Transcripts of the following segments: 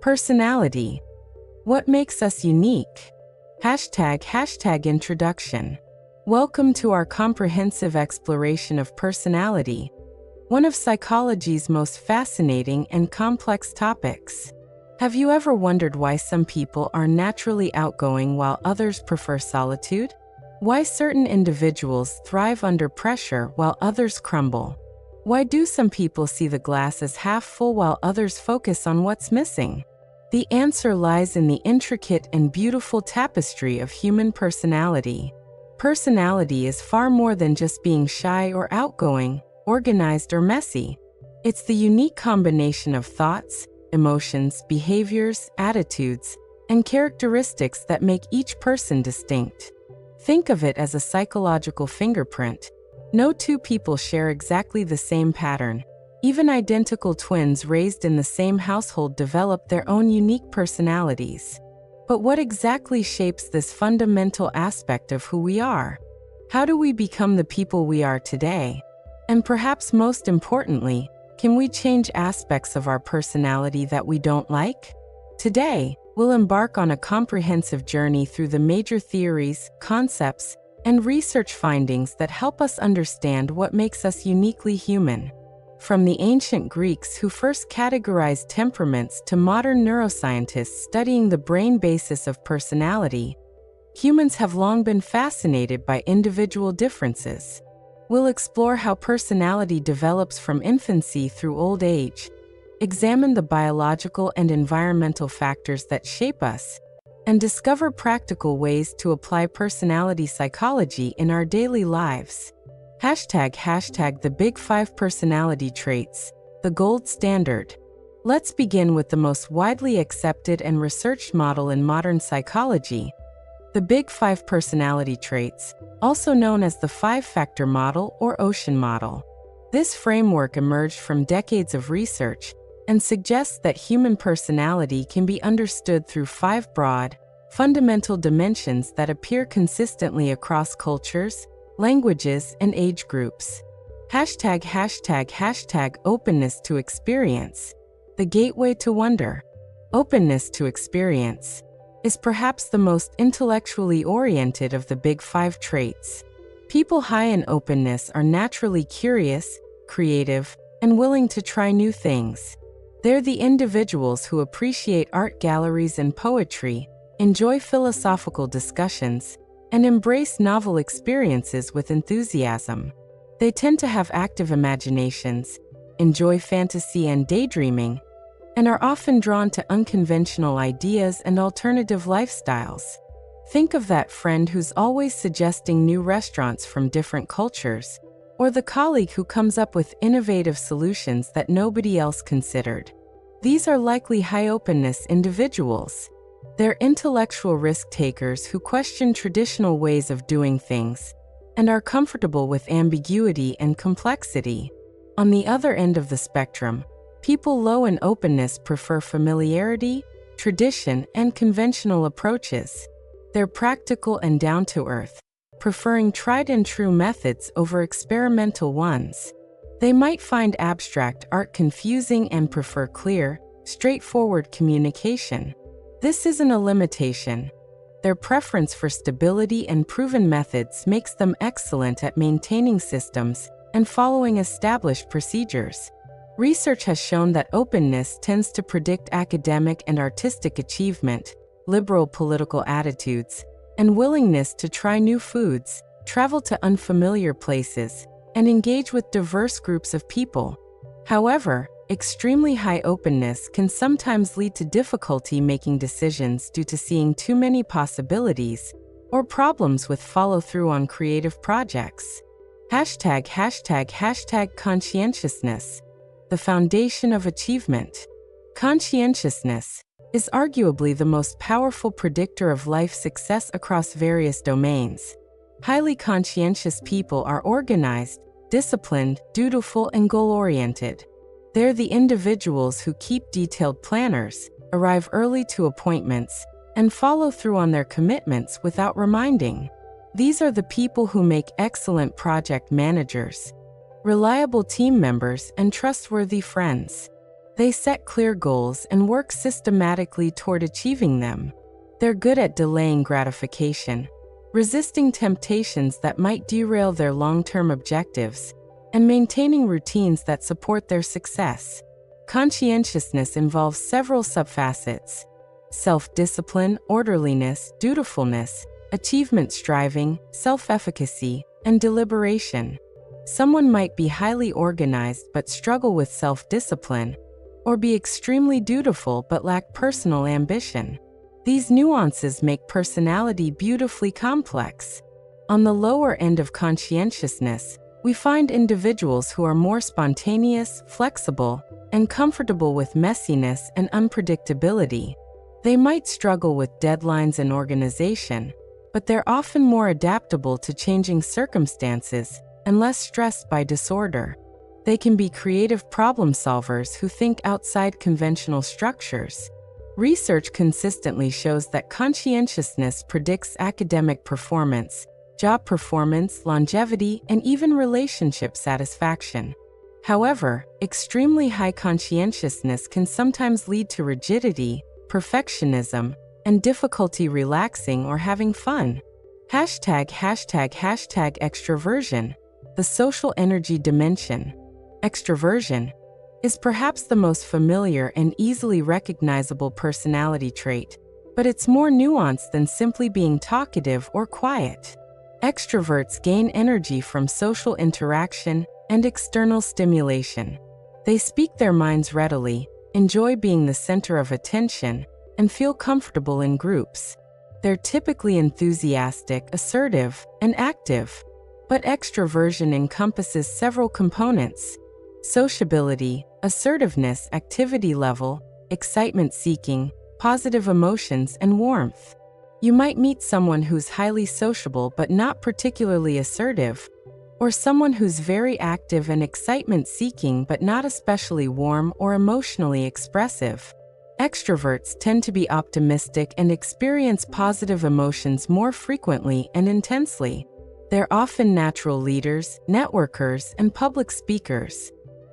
Personality. What makes us unique? ## introduction. Welcome to our comprehensive exploration of personality, one of psychology's most fascinating and complex topics. Have you ever wondered why some people are naturally outgoing while others prefer solitude? Why certain individuals thrive under pressure while others crumble? Why do some people see the glass as half full while others focus on what's missing? The answer lies in the intricate and beautiful tapestry of human personality. Personality is far more than just being shy or outgoing, organized or messy. It's the unique combination of thoughts, emotions, behaviors, attitudes, and characteristics that make each person distinct. Think of it as a psychological fingerprint. No two people share exactly the same pattern. Even identical twins raised in the same household develop their own unique personalities. But what exactly shapes this fundamental aspect of who we are? How do we become the people we are today? And perhaps most importantly, can we change aspects of our personality that we don't like? Today, we'll embark on a comprehensive journey through the major theories, concepts, and research findings that help us understand what makes us uniquely human. From the ancient Greeks who first categorized temperaments to modern neuroscientists studying the brain basis of personality, humans have long been fascinated by individual differences. We'll explore how personality develops from infancy through old age, examine the biological and environmental factors that shape us, and discover practical ways to apply personality psychology in our daily lives. ## the Big Five personality traits, the gold standard. Let's begin with the most widely accepted and researched model in modern psychology, the Big Five personality traits, also known as the five-factor model or Ocean model. This framework emerged from decades of research and suggests that human personality can be understood through five broad, fundamental dimensions that appear consistently across cultures, languages, and age groups. ## openness to experience, the gateway to wonder. Openness to experience is perhaps the most intellectually oriented of the Big Five traits. People high in openness are naturally curious, creative, and willing to try new things. They're the individuals who appreciate art galleries and poetry, enjoy philosophical discussions, and embrace novel experiences with enthusiasm. They tend to have active imaginations, enjoy fantasy and daydreaming, and are often drawn to unconventional ideas and alternative lifestyles. Think of that friend who's always suggesting new restaurants from different cultures, or the colleague who comes up with innovative solutions that nobody else considered. These are likely high-openness individuals. They're intellectual risk-takers who question traditional ways of doing things and are comfortable with ambiguity and complexity. On the other end of the spectrum, people low in openness prefer familiarity, tradition, and conventional approaches. They're practical and down-to-earth, preferring tried-and-true methods over experimental ones. They might find abstract art confusing and prefer clear, straightforward communication. This isn't a limitation. Their preference for stability and proven methods makes them excellent at maintaining systems and following established procedures. Research has shown that openness tends to predict academic and artistic achievement, liberal political attitudes, and willingness to try new foods, travel to unfamiliar places, and engage with diverse groups of people. However, extremely high openness can sometimes lead to difficulty making decisions due to seeing too many possibilities or problems with follow-through on creative projects. ## conscientiousness, the foundation of achievement. Conscientiousness is arguably the most powerful predictor of life success across various domains. Highly conscientious people are organized, disciplined, dutiful, and goal-oriented. They're the individuals who keep detailed planners, arrive early to appointments, and follow through on their commitments without reminding. These are the people who make excellent project managers, reliable team members, and trustworthy friends. They set clear goals and work systematically toward achieving them. They're good at delaying gratification, resisting temptations that might derail their long-term objectives, and maintaining routines that support their success. Conscientiousness involves several subfacets: self-discipline, orderliness, dutifulness, achievement striving, self-efficacy, and deliberation. Someone might be highly organized but struggle with self-discipline, or be extremely dutiful but lack personal ambition. These nuances make personality beautifully complex. On the lower end of conscientiousness, we find individuals who are more spontaneous, flexible, and comfortable with messiness and unpredictability. They might struggle with deadlines and organization, but they're often more adaptable to changing circumstances and less stressed by disorder. They can be creative problem solvers who think outside conventional structures. Research consistently shows that conscientiousness predicts academic performance, job performance, longevity, and even relationship satisfaction. However, extremely high conscientiousness can sometimes lead to rigidity, perfectionism, and difficulty relaxing or having fun. #extroversion, the social energy dimension. Extroversion is perhaps the most familiar and easily recognizable personality trait, but it's more nuanced than simply being talkative or quiet. Extroverts gain energy from social interaction and external stimulation. They speak their minds readily, enjoy being the center of attention, and feel comfortable in groups. They're typically enthusiastic, assertive, and active. But extroversion encompasses several components: sociability, assertiveness, activity level, excitement seeking, positive emotions, and warmth. You might meet someone who's highly sociable but not particularly assertive, or someone who's very active and excitement seeking but not especially warm or emotionally expressive. Extroverts tend to be optimistic and experience positive emotions more frequently and intensely. They're often natural leaders, networkers, and public speakers.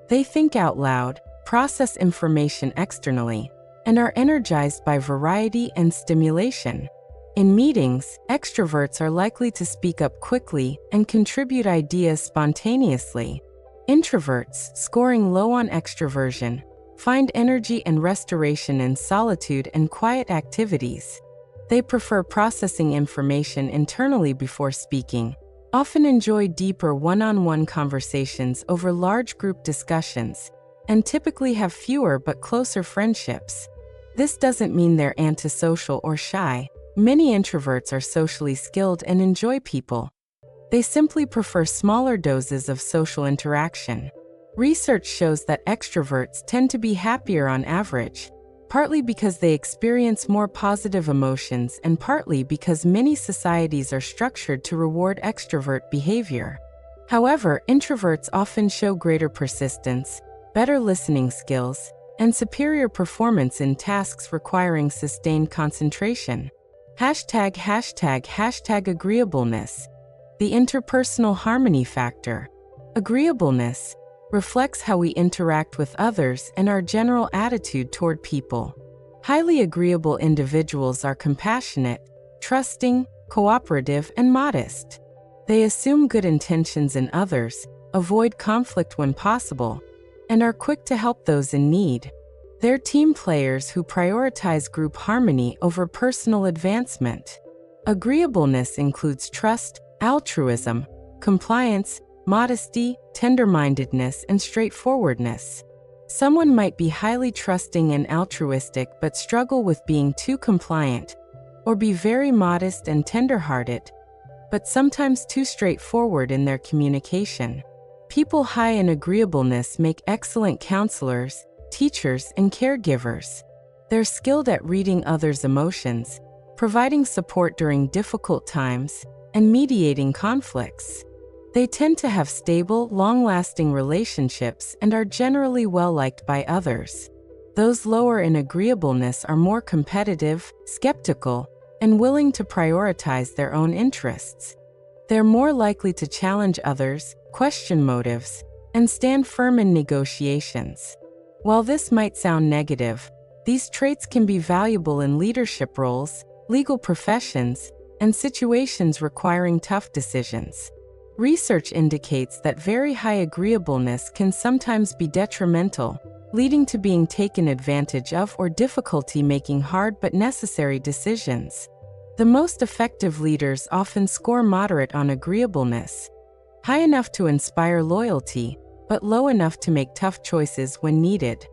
They think out loud, process information externally, and are energized by variety and stimulation. In meetings, extroverts are likely to speak up quickly and contribute ideas spontaneously. Introverts, scoring low on extroversion, find energy and restoration in solitude and quiet activities. They prefer processing information internally before speaking, often enjoy deeper one-on-one conversations over large group discussions, and typically have fewer but closer friendships. This doesn't mean they're antisocial or shy. Many introverts are socially skilled and enjoy people. They simply prefer smaller doses of social interaction. Research shows that extroverts tend to be happier on average, partly because they experience more positive emotions and partly because many societies are structured to reward extrovert behavior. However, introverts often show greater persistence, better listening skills, and superior performance in tasks requiring sustained concentration. #agreeableness, the interpersonal harmony factor. Agreeableness reflects how we interact with others and our general attitude toward people. Highly agreeable individuals are compassionate, trusting, cooperative, and modest. They assume good intentions in others, avoid conflict when possible, and are quick to help those in need. They're team players who prioritize group harmony over personal advancement. Agreeableness includes trust, altruism, compliance, modesty, tender-mindedness, and straightforwardness. Someone might be highly trusting and altruistic but struggle with being too compliant, or be very modest and tender-hearted, but sometimes too straightforward in their communication. People high in agreeableness make excellent counselors, teachers, and caregivers. They're skilled at reading others' emotions, providing support during difficult times, and mediating conflicts. They tend to have stable, long-lasting relationships and are generally well-liked by others. Those lower in agreeableness are more competitive, skeptical, and willing to prioritize their own interests. They're more likely to challenge others, question motives, and stand firm in negotiations. While this might sound negative, these traits can be valuable in leadership roles, legal professions, and situations requiring tough decisions. Research indicates that very high agreeableness can sometimes be detrimental, leading to being taken advantage of or difficulty making hard but necessary decisions. The most effective leaders often score moderate on agreeableness, high enough to inspire loyalty, but low enough to make tough choices when needed.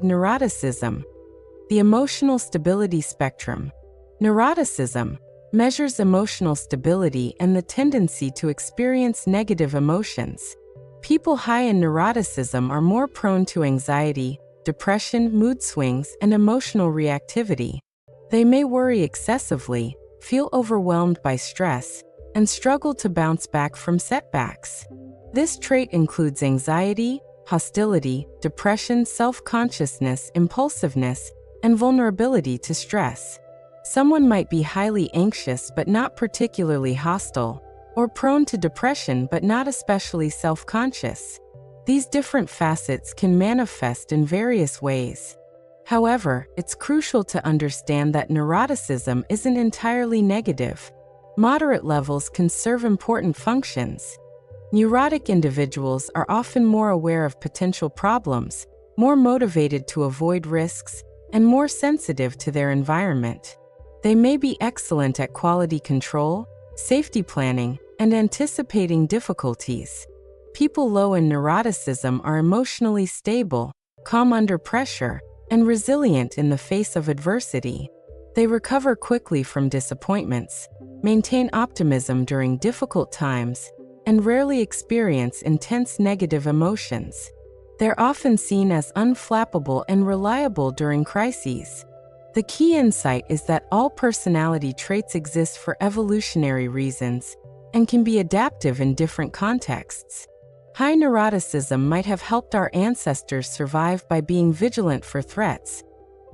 Neuroticism. The emotional stability spectrum. Neuroticism measures emotional stability and the tendency to experience negative emotions. People high in neuroticism are more prone to anxiety, depression, mood swings, and emotional reactivity. They may worry excessively, feel overwhelmed by stress, and struggle to bounce back from setbacks. This trait includes anxiety, hostility, depression, self-consciousness, impulsiveness, and vulnerability to stress. Someone might be highly anxious but not particularly hostile, or prone to depression but not especially self-conscious. These different facets can manifest in various ways. However, it's crucial to understand that neuroticism isn't entirely negative. Moderate levels can serve important functions. Neurotic individuals are often more aware of potential problems, more motivated to avoid risks, and more sensitive to their environment. They may be excellent at quality control, safety planning, and anticipating difficulties. People low in neuroticism are emotionally stable, calm under pressure, and resilient in the face of adversity. They recover quickly from disappointments, maintain optimism during difficult times, and rarely experience intense negative emotions. They're often seen as unflappable and reliable during crises. The key insight is that all personality traits exist for evolutionary reasons and can be adaptive in different contexts. High neuroticism might have helped our ancestors survive by being vigilant for threats,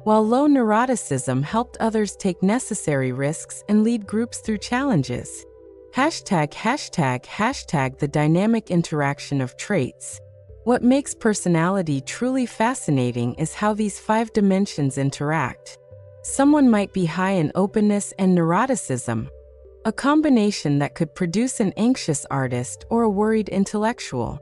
while low neuroticism helped others take necessary risks and lead groups through challenges. The dynamic interaction of traits. What makes personality truly fascinating is how these 5 dimensions interact. Someone might be high in openness and neuroticism, a combination that could produce an anxious artist or a worried intellectual.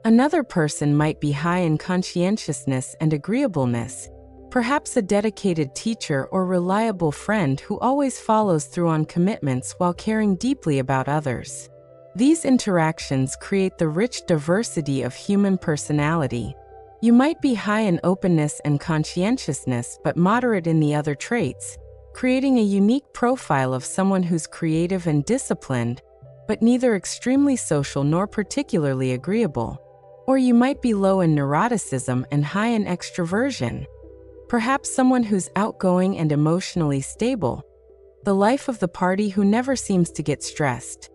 Another person might be high in conscientiousness and agreeableness, perhaps a dedicated teacher or reliable friend who always follows through on commitments while caring deeply about others. These interactions create the rich diversity of human personality. You might be high in openness and conscientiousness but moderate in the other traits, creating a unique profile of someone who's creative and disciplined, but neither extremely social nor particularly agreeable. Or you might be low in neuroticism and high in extroversion. Perhaps someone who's outgoing and emotionally stable, the life of the party who never seems to get stressed.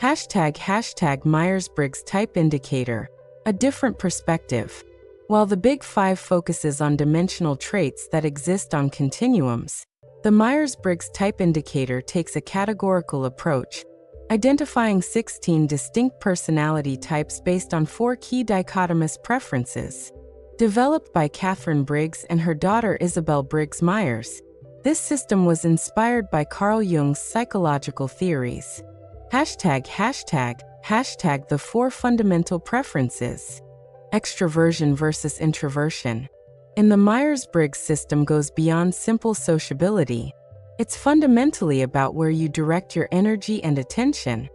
Myers-Briggs Type Indicator, a different perspective. While the Big Five focuses on dimensional traits that exist on continuums, the Myers-Briggs Type Indicator takes a categorical approach, identifying 16 distinct personality types based on 4 key dichotomous preferences. Developed by Catherine Briggs and her daughter Isabel Briggs Myers, this system was inspired by Carl Jung's psychological theories. The 4 fundamental preferences. Extroversion versus introversion. In the Myers-Briggs system goes beyond simple sociability. It's fundamentally about where you direct your energy and attention,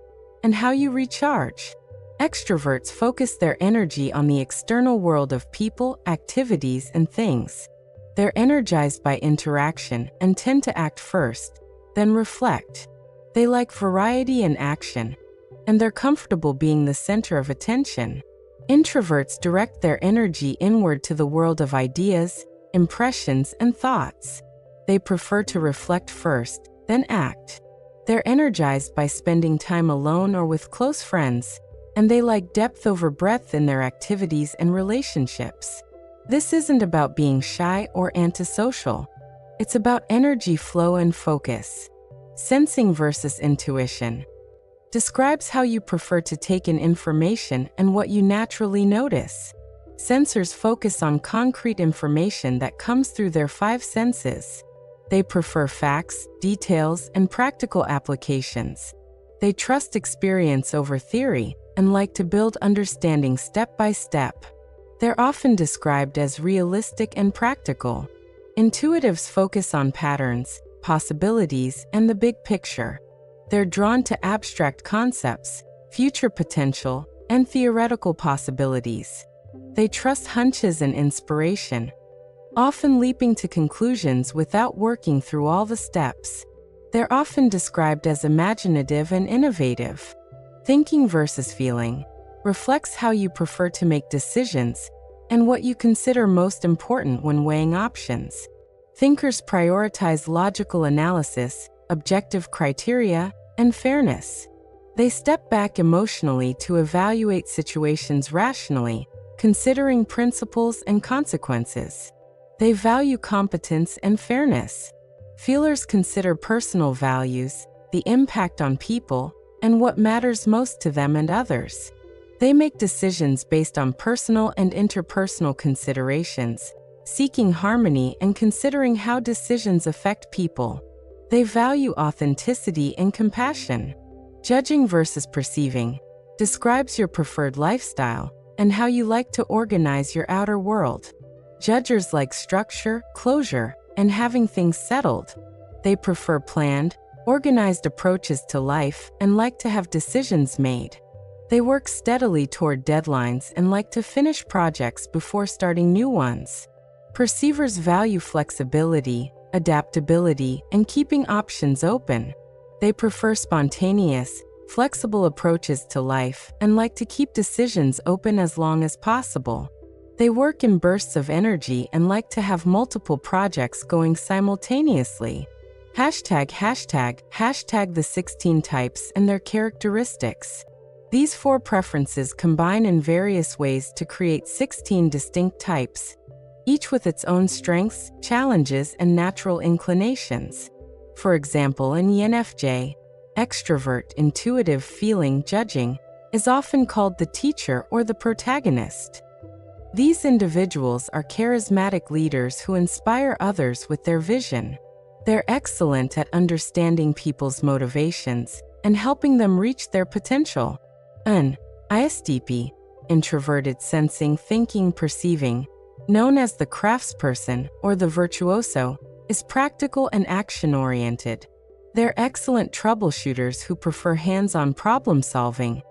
and how you recharge. Extroverts focus their energy on the external world of people, activities, and things. They're energized by interaction and tend to act first, then reflect. They like variety and action, and they're comfortable being the center of attention. Introverts direct their energy inward to the world of ideas, impressions, and thoughts. They prefer to reflect first, then act. They're energized by spending time alone or with close friends, and they like depth over breadth in their activities and relationships. This isn't about being shy or antisocial. It's about energy flow and focus. Sensing versus intuition. Describes how you prefer to take in information and what you naturally notice. Sensors focus on concrete information that comes through their five senses. They prefer facts, details, and practical applications. They trust experience over theory and like to build understanding step by step. They're often described as realistic and practical. Intuitives focus on patterns, possibilities, and the big picture. They're drawn to abstract concepts, future potential, and theoretical possibilities. They trust hunches and inspiration, often leaping to conclusions without working through all the steps. They're often described as imaginative and innovative. Thinking versus feeling reflects how you prefer to make decisions and what you consider most important when weighing options. Thinkers prioritize logical analysis, objective criteria, and fairness. They step back emotionally to evaluate situations rationally, considering principles and consequences. They value competence and fairness. Feelers consider personal values, the impact on people, and what matters most to them and others. They make decisions based on personal and interpersonal considerations, seeking harmony and considering how decisions affect people. They value authenticity and compassion. Judging versus perceiving describes your preferred lifestyle and how you like to organize your outer world. Judgers like structure, closure, and having things settled. They prefer planned, organized approaches to life and like to have decisions made. They work steadily toward deadlines and like to finish projects before starting new ones. Perceivers value flexibility, adaptability, and keeping options open. They prefer spontaneous, flexible approaches to life and like to keep decisions open as long as possible. They work in bursts of energy and like to have multiple projects going simultaneously. Hashtag the 16 types and their characteristics. These 4 preferences combine in various ways to create 16 distinct types, each with its own strengths, challenges, and natural inclinations. For example, an ENFJ, extrovert, intuitive, feeling, judging, is often called the teacher or the protagonist. These individuals are charismatic leaders who inspire others with their vision. They're excellent at understanding people's motivations and helping them reach their potential. An ISTP, introverted, sensing, thinking, perceiving, known as the craftsperson or the virtuoso, is practical and action-oriented. They're excellent troubleshooters who prefer hands-on problem-solving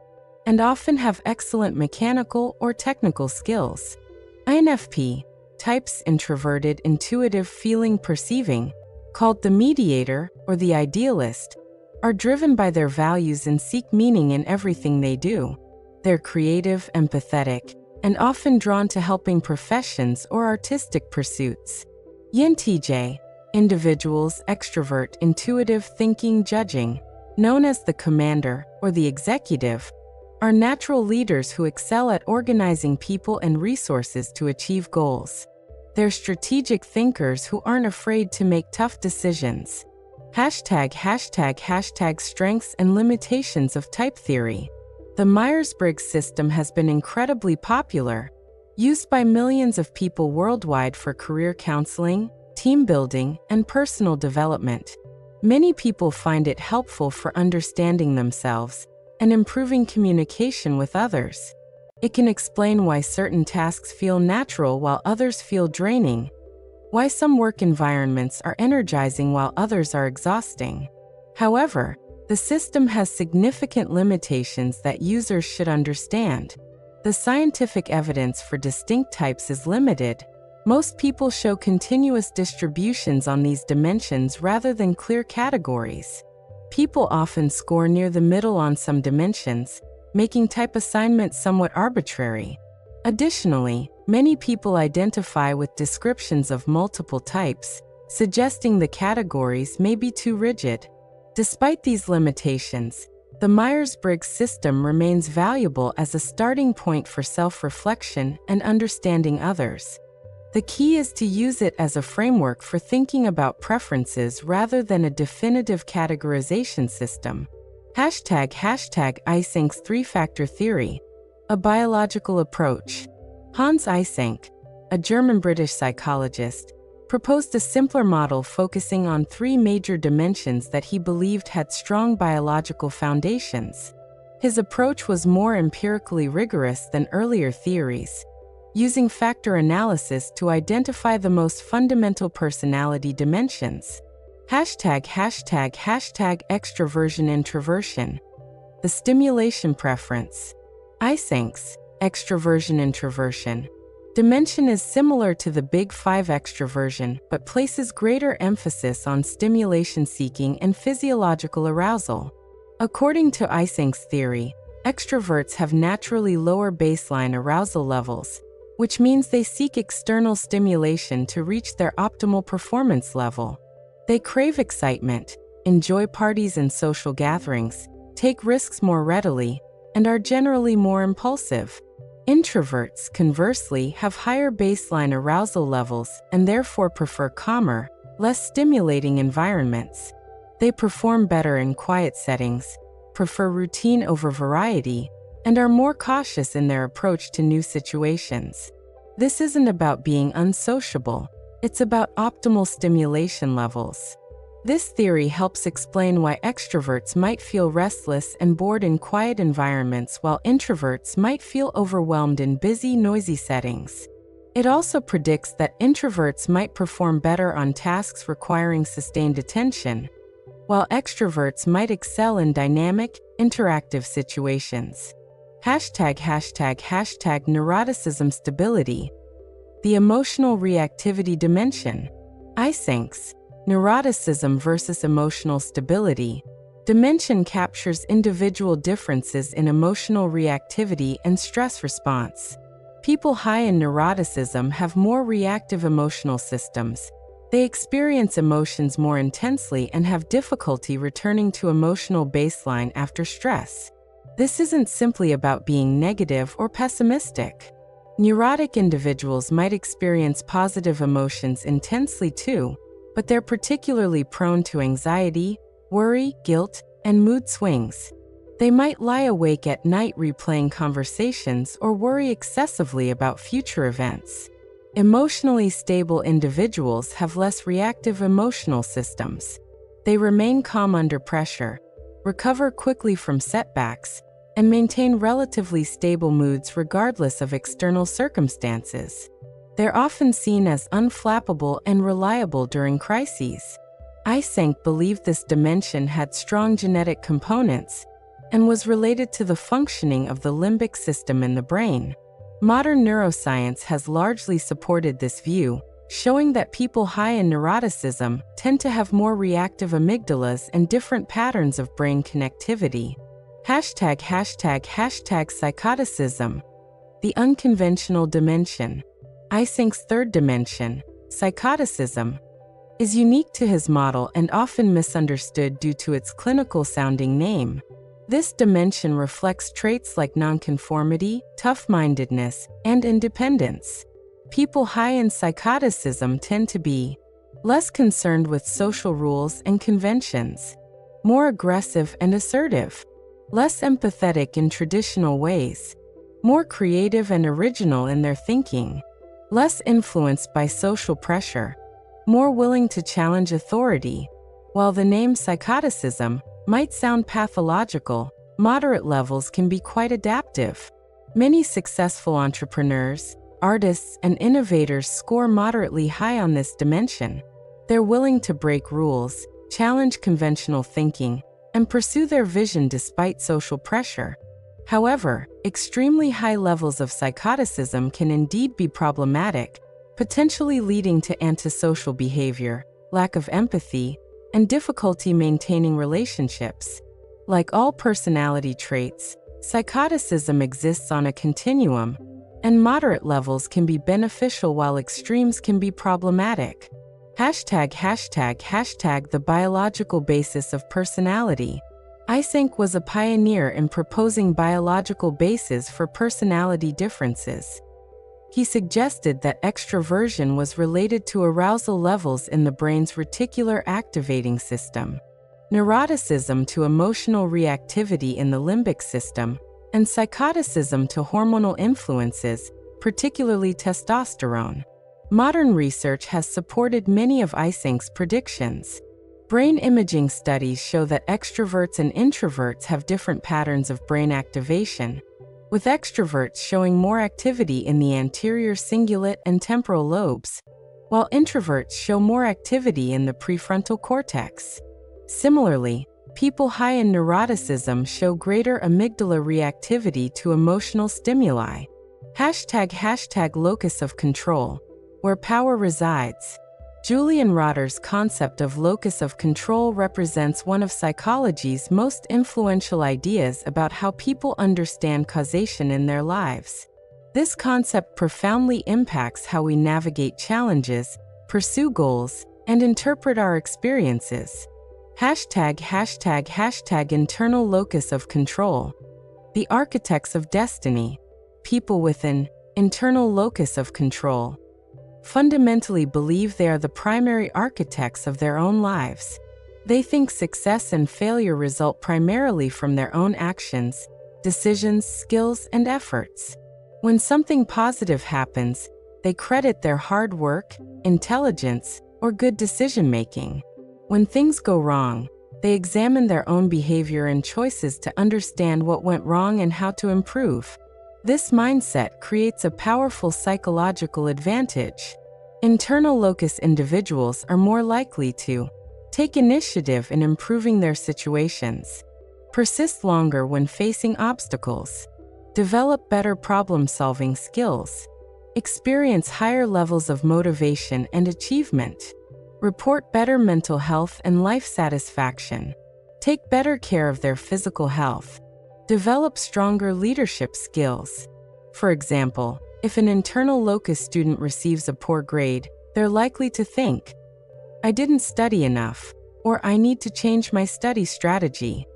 and often have excellent mechanical or technical skills. INFP, types introverted, intuitive, feeling, perceiving, called the mediator or the idealist, are driven by their values and seek meaning in everything they do. They're creative, empathetic, and often drawn to helping professions or artistic pursuits. ENTJ, individuals, extrovert, intuitive, thinking, judging, known as the commander or the executive, are natural leaders who excel at organizing people and resources to achieve goals. They're strategic thinkers who aren't afraid to make tough decisions. Hashtag strengths and limitations of type theory. The Myers-Briggs system has been incredibly popular, used by millions of people worldwide for career counseling, team building, and personal development. Many people find it helpful for understanding themselves and improving communication with others. It can explain why certain tasks feel natural while others feel draining, why some work environments are energizing while others are exhausting. However, the system has significant limitations that users should understand. The scientific evidence for distinct types is limited. Most people show continuous distributions on these dimensions rather than clear categories. People often score near the middle on some dimensions, making type assignment somewhat arbitrary. Additionally, many people identify with descriptions of multiple types, suggesting the categories may be too rigid. Despite these limitations, the Myers-Briggs system remains valuable as a starting point for self-reflection and understanding others. The key is to use it as a framework for thinking about preferences rather than a definitive categorization system. Hashtag Eysenck's 3-factor theory, a biological approach. Hans Eysenck, a German-British psychologist, proposed a simpler model focusing on three major dimensions that he believed had strong biological foundations. His approach was more empirically rigorous than earlier theories, using factor analysis to identify the most fundamental personality dimensions. Extroversion introversion. The stimulation preference. Eysenck's extroversion introversion dimension is similar to the Big Five extroversion, but places greater emphasis on stimulation seeking and physiological arousal. According to Eysenck's theory, extroverts have naturally lower baseline arousal levels, which means they seek external stimulation to reach their optimal performance level. They crave excitement, enjoy parties and social gatherings, take risks more readily, and are generally more impulsive. Introverts, conversely, have higher baseline arousal levels and therefore prefer calmer, less stimulating environments. They perform better in quiet settings, prefer routine over variety, and are more cautious in their approach to new situations. This isn't about being unsociable, it's about optimal stimulation levels. This theory helps explain why extroverts might feel restless and bored in quiet environments while introverts might feel overwhelmed in busy, noisy settings. It also predicts that introverts might perform better on tasks requiring sustained attention, while extroverts might excel in dynamic, interactive situations. Neuroticism stability. The emotional reactivity dimension. Eysenck's neuroticism versus emotional stability dimension captures individual differences in emotional reactivity and stress response. People high in neuroticism have more reactive emotional systems. They experience emotions more intensely and have difficulty returning to emotional baseline after stress. This isn't simply about being negative or pessimistic. Neurotic individuals might experience positive emotions intensely too, but they're particularly prone to anxiety, worry, guilt, and mood swings. They might lie awake at night replaying conversations or worry excessively about future events. Emotionally stable individuals have less reactive emotional systems. They remain calm under pressure, recover quickly from setbacks, and maintain relatively stable moods regardless of external circumstances. They're often seen as unflappable and reliable during crises. Eysenck believed this dimension had strong genetic components and was related to the functioning of the limbic system in the brain. Modern neuroscience has largely supported this view, showing that people high in neuroticism tend to have more reactive amygdalas and different patterns of brain connectivity. Psychoticism. The unconventional dimension. Eysenck's third dimension, psychoticism, is unique to his model and often misunderstood due to its clinical-sounding name. This dimension reflects traits like nonconformity, tough-mindedness, and independence. People high in psychoticism tend to be less concerned with social rules and conventions, more aggressive and assertive, less empathetic in traditional ways, more creative and original in their thinking, less influenced by social pressure, more willing to challenge authority. While the name psychoticism might sound pathological, moderate levels can be quite adaptive. Many successful entrepreneurs, artists, and innovators score moderately high on this dimension. They're willing to break rules, challenge conventional thinking, and pursue their vision despite social pressure. However, extremely high levels of psychoticism can indeed be problematic, potentially leading to antisocial behavior, lack of empathy, and difficulty maintaining relationships. Like all personality traits, psychoticism exists on a continuum, and moderate levels can be beneficial while extremes can be problematic. The biological basis of personality. Eysenck was a pioneer in proposing biological bases for personality differences. He suggested that extroversion was related to arousal levels in the brain's reticular activating system, neuroticism to emotional reactivity in the limbic system, and psychoticism to hormonal influences, particularly testosterone. Modern research has supported many of Eysenck's predictions. Brain imaging studies show that extroverts and introverts have different patterns of brain activation, with extroverts showing more activity in the anterior cingulate and temporal lobes, while introverts show more activity in the prefrontal cortex. Similarly, people high in neuroticism show greater amygdala reactivity to emotional stimuli. ## locus of control, where power resides. Julian Rotter's concept of locus of control represents one of psychology's most influential ideas about how people understand causation in their lives. This concept profoundly impacts how we navigate challenges, pursue goals, and interpret our experiences. ## internal locus of control. The architects of destiny, people with an internal locus of control, fundamentally believe they are the primary architects of their own lives. They think success and failure result primarily from their own actions, decisions, skills, and efforts. When something positive happens, they credit their hard work, intelligence, or good decision-making. When things go wrong, they examine their own behavior and choices to understand what went wrong and how to improve. This mindset creates a powerful psychological advantage. Internal locus individuals are more likely to take initiative in improving their situations, persist longer when facing obstacles, develop better problem-solving skills, experience higher levels of motivation and achievement, report better mental health and life satisfaction, take better care of their physical health, develop stronger leadership skills. For example, if an internal locus student receives a poor grade, they're likely to think, "I didn't study enough," or "I need to change my study strategy."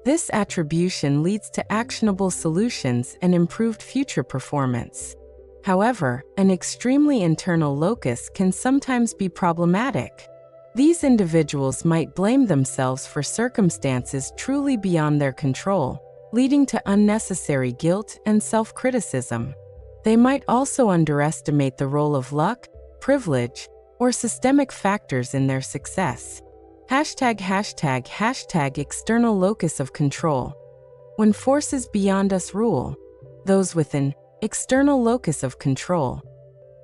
This attribution leads to actionable solutions and improved future performance. However, an extremely internal locus can sometimes be problematic. These individuals might blame themselves for circumstances truly beyond their control, leading to unnecessary guilt and self-criticism. They might also underestimate the role of luck, privilege, or systemic factors in their success. ## external locus of control. When forces beyond us rule, those with an external locus of control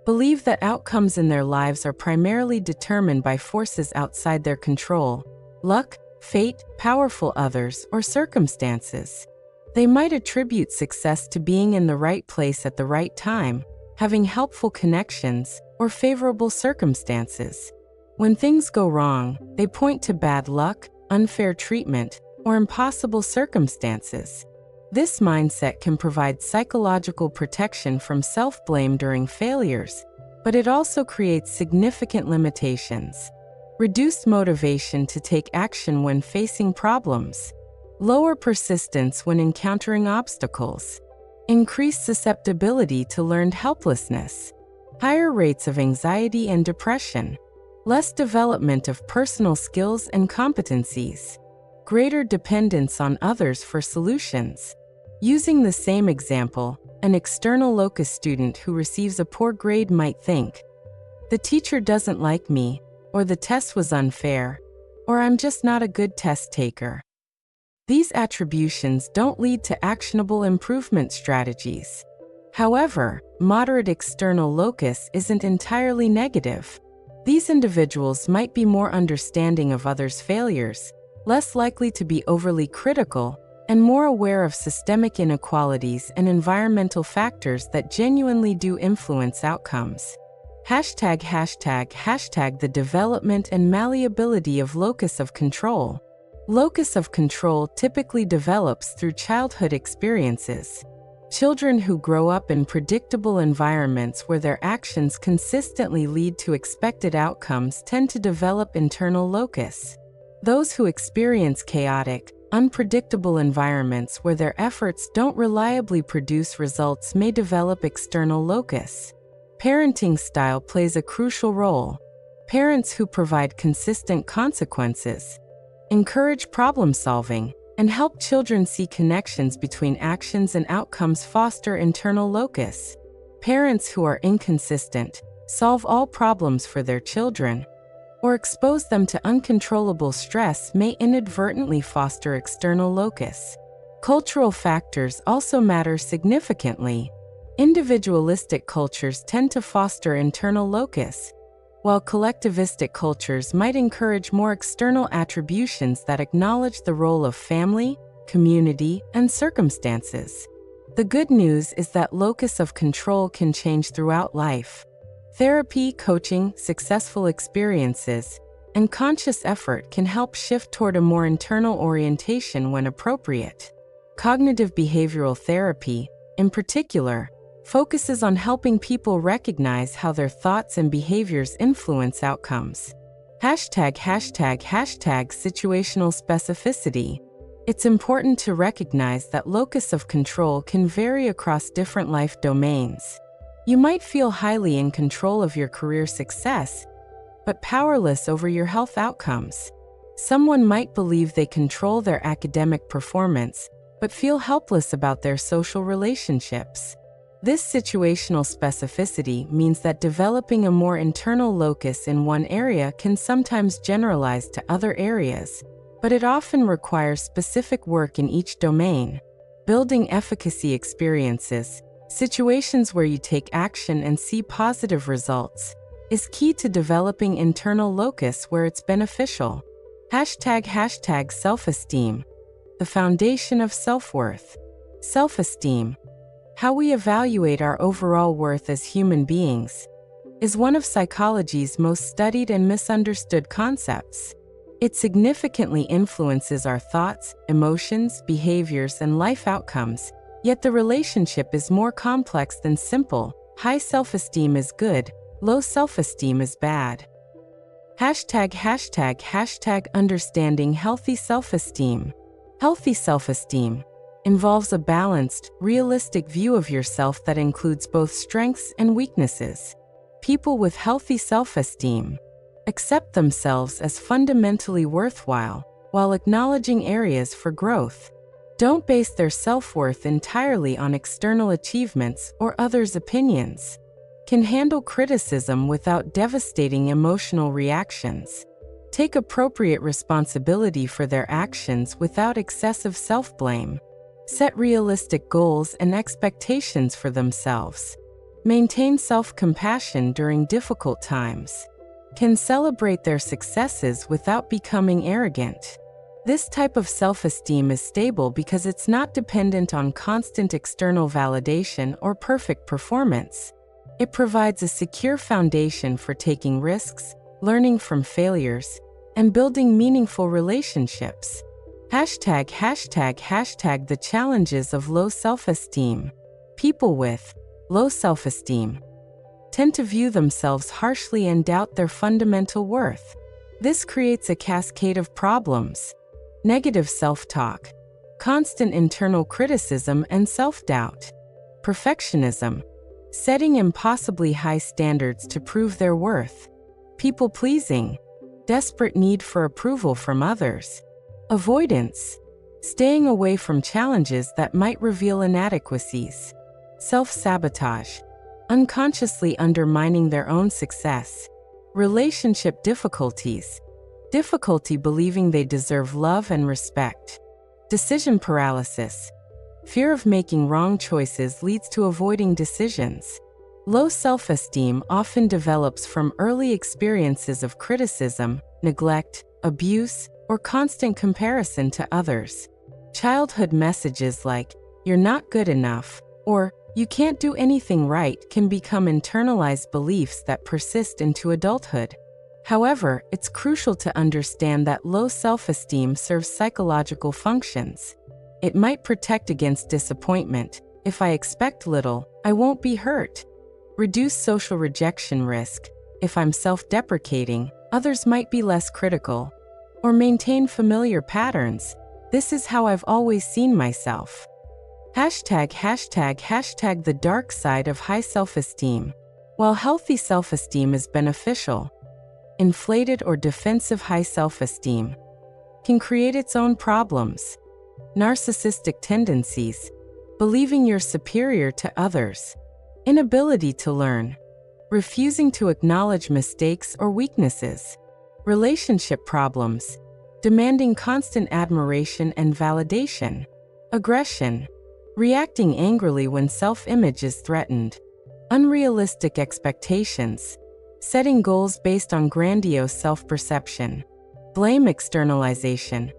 believe that outcomes in their lives are primarily determined by forces outside their control: luck, fate, powerful others, or circumstances. They might attribute success to being in the right place at the right time, having helpful connections, or favorable circumstances. When things go wrong, they point to bad luck, unfair treatment, or impossible circumstances. This mindset can provide psychological protection from self-blame during failures, but it also creates significant limitations. Reduced motivation to take action when facing problems, lower persistence when encountering obstacles, increased susceptibility to learned helplessness, higher rates of anxiety and depression, less development of personal skills and competencies, greater dependence on others for solutions. Using the same example, an external locus student who receives a poor grade might think, "The teacher doesn't like me," or "The test was unfair," or "I'm just not a good test taker." These attributions don't lead to actionable improvement strategies. However, moderate external locus isn't entirely negative. These individuals might be more understanding of others' failures, less likely to be overly critical, and more aware of systemic inequalities and environmental factors that genuinely do influence outcomes. ## the development and malleability of locus of control. Locus of control typically develops through childhood experiences. Children who grow up in predictable environments where their actions consistently lead to expected outcomes tend to develop internal locus. Those who experience chaotic, unpredictable environments where their efforts don't reliably produce results may develop external locus. Parenting style plays a crucial role. Parents who provide consistent consequences, encourage problem solving, and help children see connections between actions and outcomes foster internal locus. Parents who are inconsistent solve all problems for their children, or expose them to uncontrollable stress may inadvertently foster external locus. Cultural factors also matter significantly. Individualistic cultures tend to foster internal locus, while collectivistic cultures might encourage more external attributions that acknowledge the role of family, community, and circumstances. The good news is that locus of control can change throughout life. Therapy, coaching, successful experiences, and conscious effort can help shift toward a more internal orientation when appropriate. Cognitive behavioral therapy, in particular, focuses on helping people recognize how their thoughts and behaviors influence outcomes. Situational specificity. It's important to recognize that locus of control can vary across different life domains. You might feel highly in control of your career success, but powerless over your health outcomes. Someone might believe they control their academic performance, but feel helpless about their social relationships. This situational specificity means that developing a more internal locus in one area can sometimes generalize to other areas, but it often requires specific work in each domain. Building efficacy experiences, situations where you take action and see positive results, is key to developing internal locus where it's beneficial. Self-esteem. The foundation of self-worth. Self-esteem, how we evaluate our overall worth as human beings, is one of psychology's most studied and misunderstood concepts. It significantly influences our thoughts, emotions, behaviors, and life outcomes, yet the relationship is more complex than simple. High self-esteem is good, low self-esteem is bad. Understanding healthy self-esteem. Healthy self-esteem involves a balanced, realistic view of yourself that includes both strengths and weaknesses. People with healthy self-esteem accept themselves as fundamentally worthwhile, while acknowledging areas for growth. Don't base their self-worth entirely on external achievements or others' opinions. Can handle criticism without devastating emotional reactions. Take appropriate responsibility for their actions without excessive self-blame. Set realistic goals and expectations for themselves. Maintain self-compassion during difficult times. Can celebrate their successes without becoming arrogant. This type of self-esteem is stable because it's not dependent on constant external validation or perfect performance. It provides a secure foundation for taking risks, learning from failures, and building meaningful relationships. The challenges of low self-esteem. People with low self-esteem tend to view themselves harshly and doubt their fundamental worth. This creates a cascade of problems. Negative self-talk, constant internal criticism and self-doubt. Perfectionism, setting impossibly high standards to prove their worth. People-pleasing, desperate need for approval from others. Avoidance, staying away from challenges that might reveal inadequacies. Self-sabotage, unconsciously undermining their own success. Relationship difficulties, difficulty believing they deserve love and respect. Decision paralysis, fear of making wrong choices leads to avoiding decisions. Low self-esteem often develops from early experiences of criticism, neglect, abuse, or constant comparison to others. Childhood messages like, "You're not good enough," or "You can't do anything right" can become internalized beliefs that persist into adulthood. However, it's crucial to understand that low self-esteem serves psychological functions. It might protect against disappointment. If I expect little, I won't be hurt. Reduce social rejection risk. If I'm self-deprecating, others might be less critical. Or maintain familiar patterns. This is how I've always seen myself. The dark side of high self-esteem. While healthy self-esteem is beneficial, inflated or defensive high self-esteem can create its own problems. Narcissistic tendencies, believing you're superior to others. inability to learn, refusing to acknowledge mistakes or weaknesses, relationship problems, demanding constant admiration and validation, aggression, reacting angrily when self-image is threatened, unrealistic expectations, setting goals based on grandiose self-perception, blame externalization,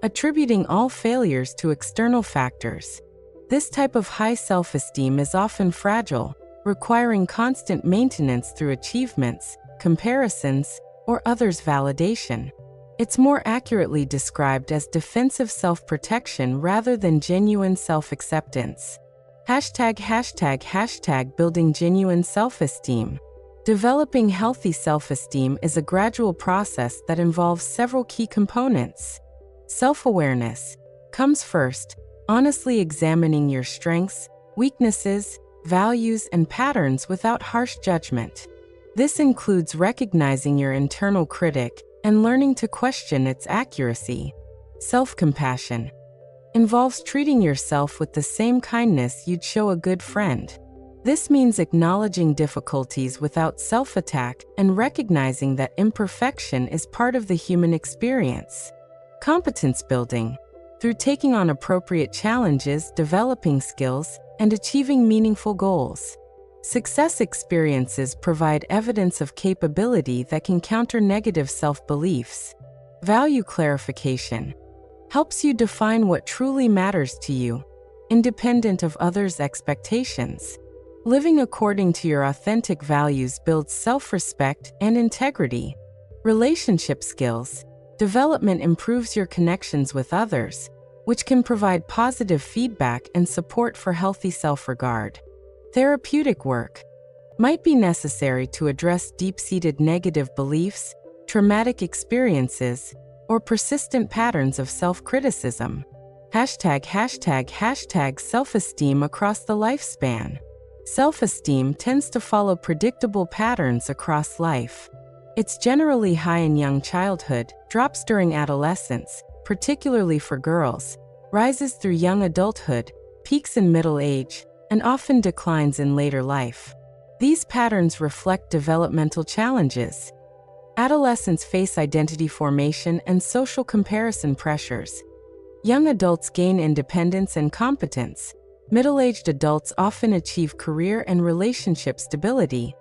attributing all failures to external factors. This type of high self-esteem is often fragile, requiring constant maintenance through achievements, comparisons, or others' validation. It's more accurately described as defensive self-protection rather than genuine self-acceptance. ####, building genuine self-esteem. Developing healthy self-esteem is a gradual process that involves several key components. Self-awareness comes first, honestly examining your strengths, weaknesses, values, and patterns without harsh judgment. This includes recognizing your internal critic and learning to question its accuracy. Self-compassion involves treating yourself with the same kindness you'd show a good friend. This means acknowledging difficulties without self-attack and recognizing that imperfection is part of the human experience. Competence building, through taking on appropriate challenges, developing skills, and achieving meaningful goals. Success experiences provide evidence of capability that can counter negative self-beliefs. Value clarification helps you define what truly matters to you, independent of others' expectations. Living according to your authentic values builds self-respect and integrity. Relationship skills development improves your connections with others, which can provide positive feedback and support for healthy self-regard. Therapeutic work might be necessary to address deep-seated negative beliefs, traumatic experiences, or persistent patterns of self-criticism. ### self-esteem across the lifespan. Self-esteem tends to follow predictable patterns across life. It's generally high in young childhood, drops during adolescence, particularly for girls, rises through young adulthood, peaks in middle age, and often declines in later life. These patterns reflect developmental challenges. Adolescents face identity formation and social comparison pressures. Young adults gain independence and competence. Middle-aged adults often achieve career and relationship stability.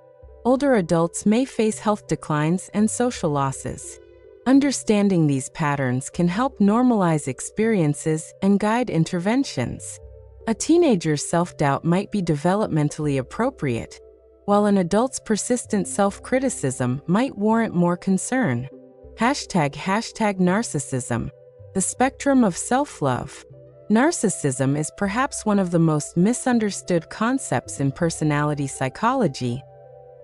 Older adults may face health declines and social losses. Understanding these patterns can help normalize experiences and guide interventions. A teenager's self-doubt might be developmentally appropriate, while an adult's persistent self-criticism might warrant more concern. ###narcissism, the spectrum of self-love. Narcissism is perhaps one of the most misunderstood concepts in personality psychology,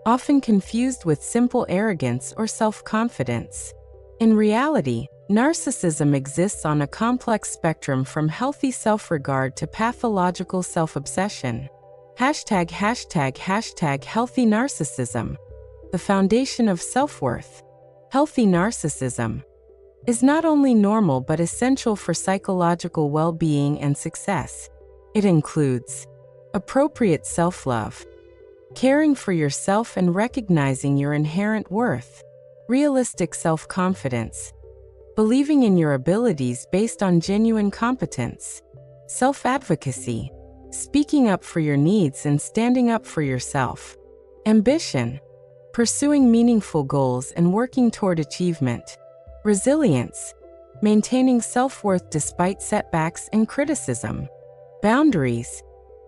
often confused with simple arrogance or self-confidence. In reality, narcissism exists on a complex spectrum from healthy self-regard to pathological self-obsession. ###healthy narcissism, the foundation of self-worth. Healthy narcissism is not only normal but essential for psychological well-being and success. It includes appropriate self-love, caring for yourself and recognizing your inherent worth, realistic self-confidence, believing in your abilities based on genuine competence, self-advocacy, speaking up for your needs and standing up for yourself, ambition, pursuing meaningful goals and working toward achievement, resilience, maintaining self-worth despite setbacks and criticism, boundaries,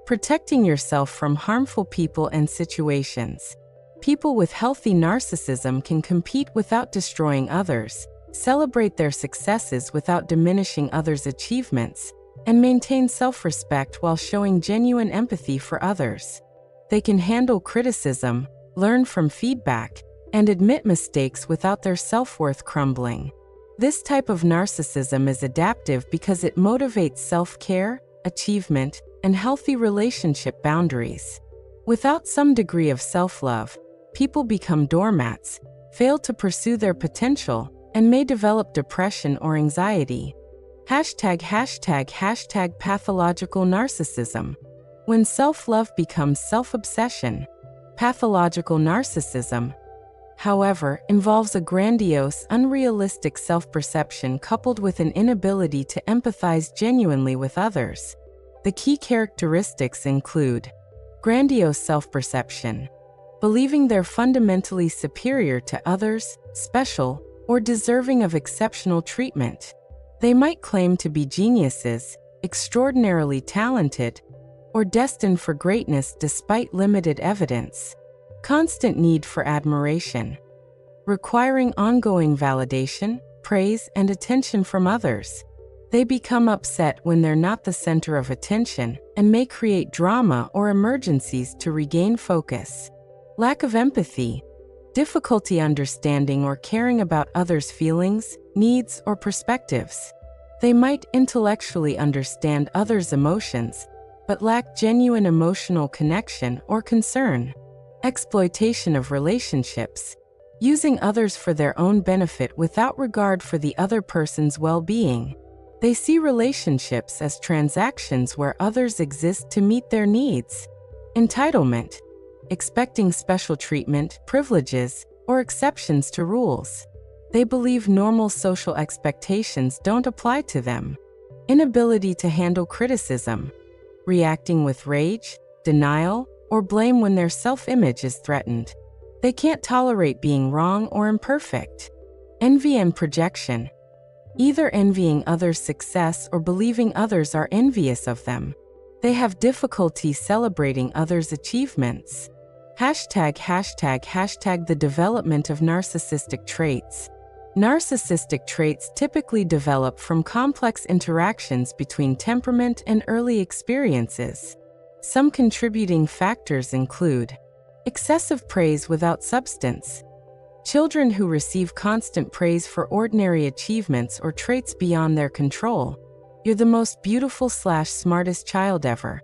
protecting yourself from harmful people and situations. People with healthy narcissism can compete without destroying others, celebrate their successes without diminishing others' achievements, and maintain self-respect while showing genuine empathy for others. They can handle criticism, learn from feedback, and admit mistakes without their self-worth crumbling. This type of narcissism is adaptive because it motivates self-care, achievement, and healthy relationship boundaries. Without some degree of self-love, people become doormats, fail to pursue their potential, and may develop depression or anxiety. ### pathological narcissism. When self-love becomes self-obsession. Pathological narcissism, however, involves a grandiose, unrealistic self-perception coupled with an inability to empathize genuinely with others. The key characteristics include grandiose self-perception, believing they're fundamentally superior to others, special, or deserving of exceptional treatment. They might claim to be geniuses, extraordinarily talented, or destined for greatness despite limited evidence. Constant need for admiration, requiring ongoing validation, praise, and attention from others. They become upset when they're not the center of attention and may create drama or emergencies to regain focus. Lack of empathy, difficulty understanding or caring about others' feelings, needs, or perspectives. They might intellectually understand others' emotions, but lack genuine emotional connection or concern. Exploitation of relationships, using others for their own benefit without regard for the other person's well-being. They see relationships as transactions where others exist to meet their needs. Entitlement, expecting special treatment, privileges, or exceptions to rules. They believe normal social expectations don't apply to them. Inability to handle criticism, reacting with rage, denial, or blame when their self-image is threatened. They can't tolerate being wrong or imperfect. Envy and projection, either envying others' success or believing others are envious of them. They have difficulty celebrating others' achievements. ### The development of narcissistic traits. Narcissistic traits typically develop from complex interactions between temperament and early experiences. Some contributing factors include excessive praise without substance. Children who receive constant praise for ordinary achievements or traits beyond their control, "You're the most beautiful/smartest child ever,"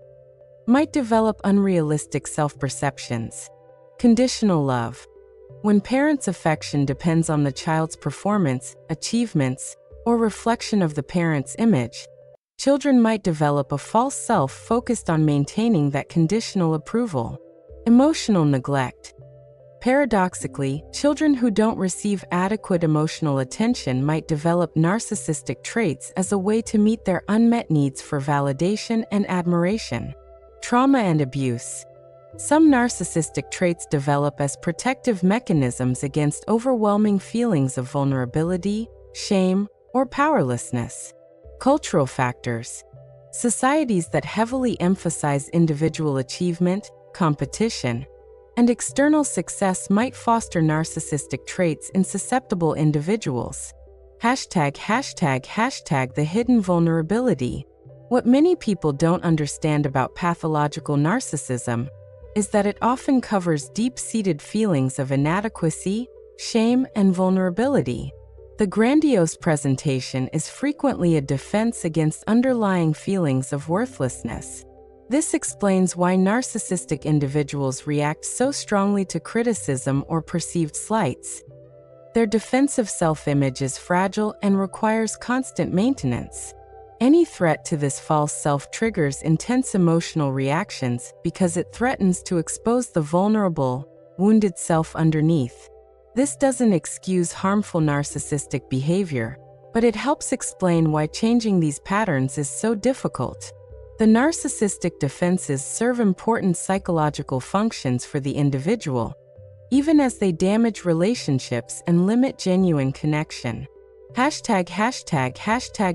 might develop unrealistic self-perceptions. Conditional love. When parents' affection depends on the child's performance, achievements, or reflection of the parent's image, children might develop a false self focused on maintaining that conditional approval. Emotional neglect. Paradoxically, children who don't receive adequate emotional attention might develop narcissistic traits as a way to meet their unmet needs for validation and admiration. Trauma and abuse. Some narcissistic traits develop as protective mechanisms against overwhelming feelings of vulnerability, shame, or powerlessness. Cultural factors. Societies that heavily emphasize individual achievement, competition, and external success might foster narcissistic traits in susceptible individuals. ### The hidden vulnerability. What many people don't understand about pathological narcissism is that it often covers deep-seated feelings of inadequacy, shame, and vulnerability. The grandiose presentation is frequently a defense against underlying feelings of worthlessness. This explains why narcissistic individuals react so strongly to criticism or perceived slights. Their defensive self-image is fragile and requires constant maintenance. Any threat to this false self triggers intense emotional reactions because it threatens to expose the vulnerable, wounded self underneath. This doesn't excuse harmful narcissistic behavior, but it helps explain why changing these patterns is so difficult. The narcissistic defenses serve important psychological functions for the individual, even as they damage relationships and limit genuine connection. ###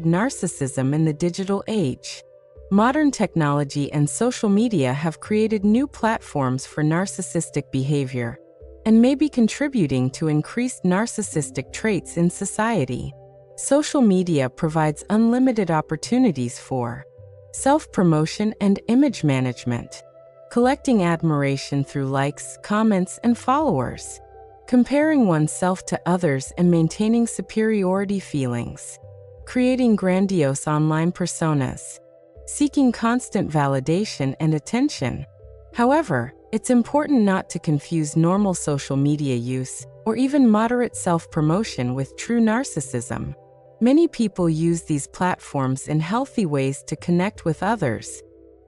Narcissism in the digital age. Modern technology and social media have created new platforms for narcissistic behavior and may be contributing to increased narcissistic traits in society. Social media provides unlimited opportunities for self-promotion and image management, collecting admiration through likes, comments, and followers, comparing oneself to others and maintaining superiority feelings, creating grandiose online personas, seeking constant validation and attention. However, it's important not to confuse normal social media use or even moderate self-promotion with true narcissism. Many people use these platforms in healthy ways to connect with others,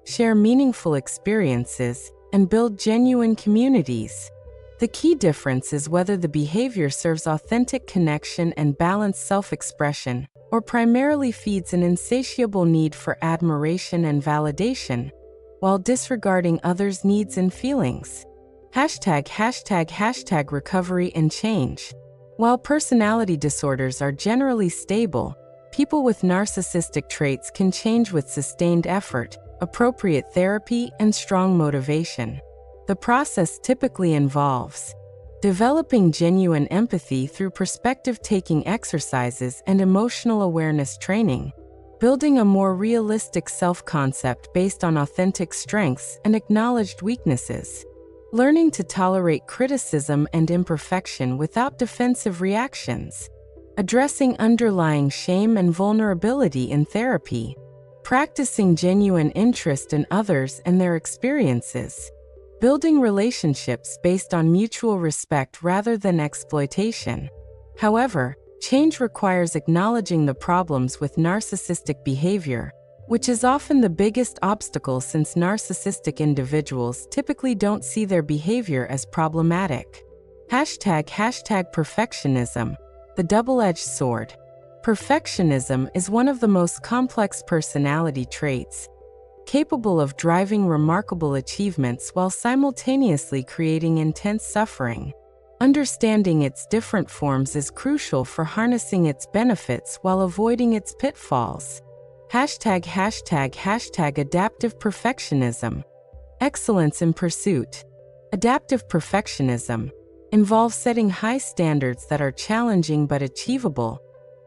share meaningful experiences, and build genuine communities. The key difference is whether the behavior serves authentic connection and balanced self-expression, or primarily feeds an insatiable need for admiration and validation, while disregarding others' needs and feelings. ### recovery and change. While personality disorders are generally stable, people with narcissistic traits can change with sustained effort, appropriate therapy, and strong motivation. The process typically involves developing genuine empathy through perspective-taking exercises and emotional awareness training, building a more realistic self-concept based on authentic strengths and acknowledged weaknesses, learning to tolerate criticism and imperfection without defensive reactions, addressing underlying shame and vulnerability in therapy, practicing genuine interest in others and their experiences, building relationships based on mutual respect rather than exploitation. However, change requires acknowledging the problems with narcissistic behavior, which is often the biggest obstacle since narcissistic individuals typically don't see their behavior as problematic. ##perfectionism, the double-edged sword. Perfectionism is one of the most complex personality traits, capable of driving remarkable achievements while simultaneously creating intense suffering. Understanding its different forms is crucial for harnessing its benefits while avoiding its pitfalls. #Adaptive perfectionism. Excellence in pursuit. Adaptive perfectionism involves setting high standards that are challenging but achievable,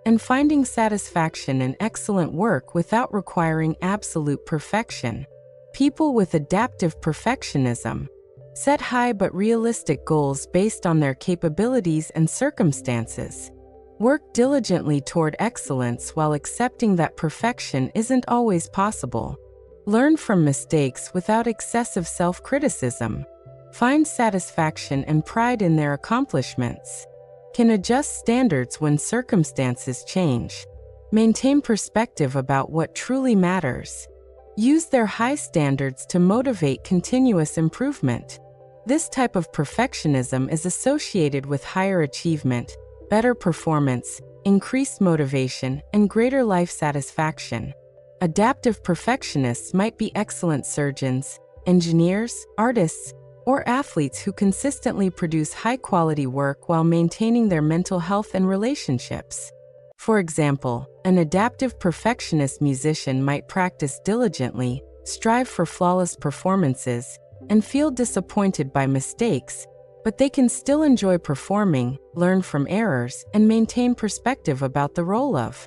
and finding satisfaction in excellent work without requiring absolute perfection. People with adaptive perfectionism set high but realistic goals based on their capabilities and circumstances. Work diligently toward excellence while accepting that perfection isn't always possible. Learn from mistakes without excessive self-criticism. Find satisfaction and pride in their accomplishments. Can adjust standards when circumstances change. Maintain perspective about what truly matters. Use their high standards to motivate continuous improvement. This type of perfectionism is associated with higher achievement, better performance, increased motivation, and greater life satisfaction. Adaptive perfectionists might be excellent surgeons, engineers, artists, or athletes who consistently produce high-quality work while maintaining their mental health and relationships. For example, an adaptive perfectionist musician might practice diligently, strive for flawless performances, and feel disappointed by mistakes, but they can still enjoy performing, learn from errors, and maintain perspective about the role of